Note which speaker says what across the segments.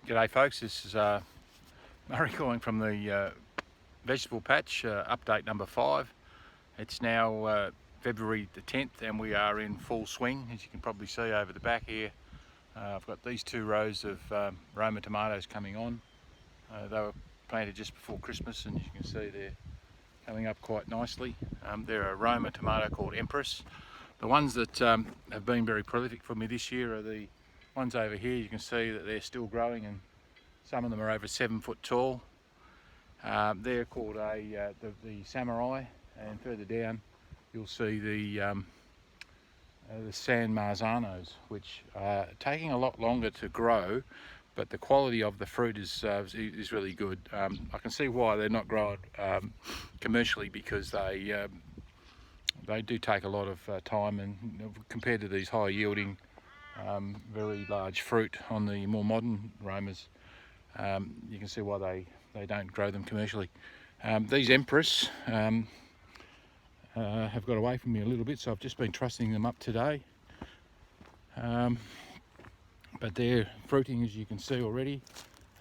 Speaker 1: G'day folks, this is Murray calling from the vegetable patch, update number 5. It's now February the 10th and we are in full swing, as you can probably see over the back here. I've got these 2 rows of Roma tomatoes coming on. They were planted just before Christmas and as you can see they're coming up quite nicely. They're a Roma tomato called Empress. The ones that have been very prolific for me this year are the ones over here. You can see that they're still growing and some of them are over 7 foot tall. They're called the Samurai, and further down you'll see the San Marzanos, which are taking a lot longer to grow, but the quality of the fruit is really good. I can see why they're not grown commercially, because they do take a lot of time, and compared to these high yielding very large fruit on the more modern Romas, you can see why they don't grow them commercially. These Empress have got away from me a little bit, so I've just been trussing them up today. But they're fruiting, as you can see already.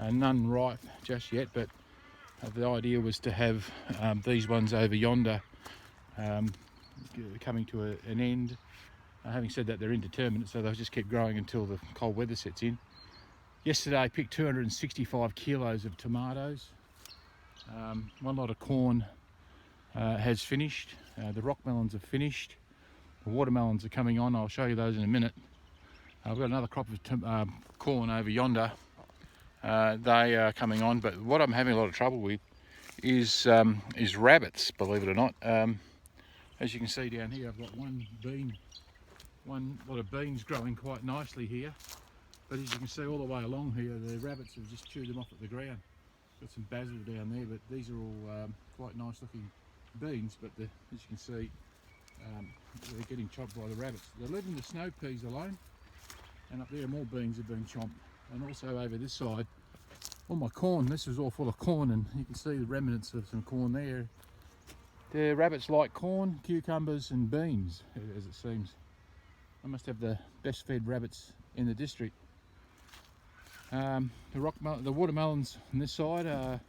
Speaker 1: None ripe just yet, but the idea was to have these ones over yonder coming to an end. Having said that, they're indeterminate, so they'll just keep growing until the cold weather sets in. Yesterday I picked 265 kilos of tomatoes. One lot of corn has finished. The rock melons have finished. The watermelons are coming on. I'll show you those in a minute. I've got another crop of corn over yonder. They are coming on, but what I'm having a lot of trouble with is rabbits, believe it or not. As you can see down here, I've got one lot of beans growing quite nicely here, but as you can see all the way along here, the rabbits have just chewed them off at the ground. Got some basil down there, but these are all quite nice looking beans, but as you can see, they're getting chopped by the rabbits. They're leaving the snow peas alone, and up there more beans have been chomped. And also over this side, all my corn, this is all full of corn, and you can see the remnants of some corn there. The rabbits like corn, cucumbers and beans, as it seems. I must have the best fed rabbits in the district. The watermelons on this side are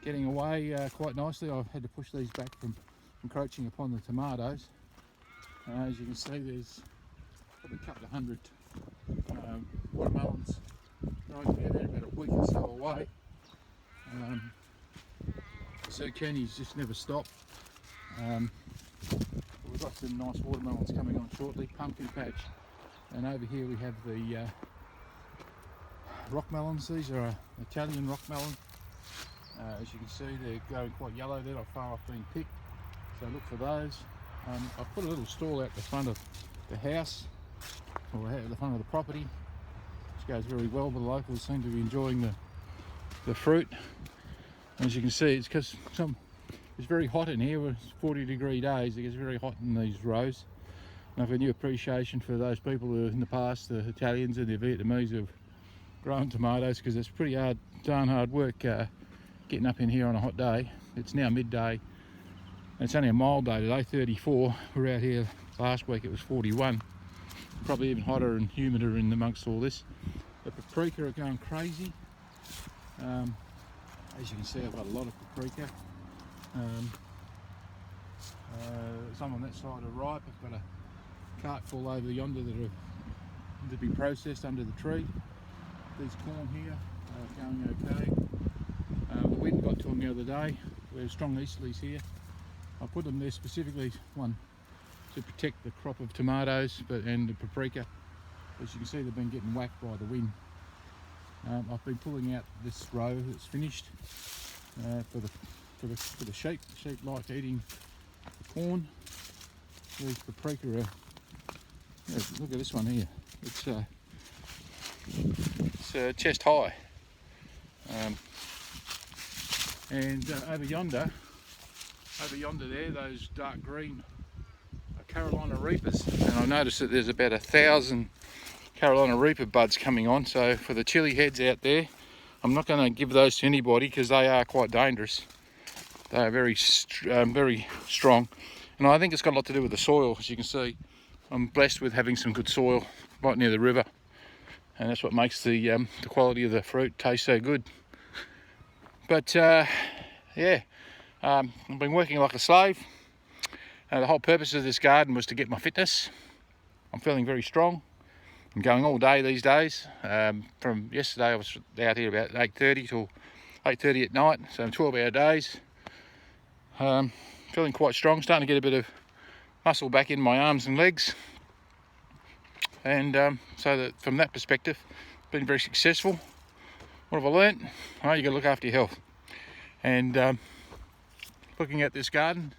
Speaker 1: getting away quite nicely. I've had to push these back from encroaching upon the tomatoes. As you can see, there's probably a couple of hundred watermelons growing there. They're about a week or so away. Zucchinis just never stop. We've got some nice watermelons coming on shortly, pumpkin patch, and over here we have the rock melons. These are an Italian rock melon. As you can see, they're going quite yellow. They're not far off being picked, so look for those. I've put a little stall out the front of the house, or at the front of the property, which goes very well. The locals seem to be enjoying the fruit. As you can see, it's because it's very hot in here. It's 40-degree days. It gets very hot in these rows. And I've a new appreciation for those people who in the past, the Italians and the Vietnamese, who have grown tomatoes, because it's pretty darn hard work getting up in here on a hot day. It's now midday. It's only a mild day today, 34. We were out here last week, it was 41. Probably even hotter and humider in amongst all this. The paprika are going crazy. As you can see, I've got a lot of paprika. Some on that side are ripe. I've got a cart full over yonder that are to be processed under the tree. These corn here are going okay. The wind got to them the other day. We have strong easterlies here. I put them there specifically, one, to protect the crop of tomatoes and the paprika. As you can see, they've been getting whacked by the wind. I've been pulling out this row that's finished for the sheep. The sheep like eating the corn. These paprika are, look at this one here. It's chest high. And over yonder there, those dark green are Carolina Reapers, and I noticed that there's about 1,000 Carolina Reaper buds coming on. So for the chili heads out there, I'm not going to give those to anybody because they are quite dangerous. They are very strong, and I think it's got a lot to do with the soil. As you can see, I'm blessed with having some good soil right near the river. and that's what makes the quality of the fruit taste so good. But yeah, I've been working like a slave. The whole purpose of this garden was to get my fitness. I'm feeling very strong. I'm going all day these days. From yesterday I was out here about 8:30 till 8:30 at night, so 12-hour days. Feeling quite strong, starting to get a bit of muscle back in my arms and legs. And so that from that perspective, been very successful. What have I learnt? Well, you got to look after your health. And looking at this garden,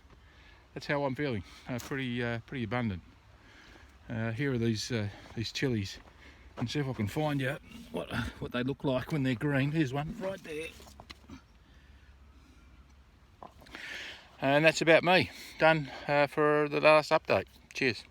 Speaker 1: that's how I'm feeling. Pretty abundant. Here are these chilies. And see if I can find you what they look like when they're green. Here's one right there. And that's about me. Done for the last update. Cheers.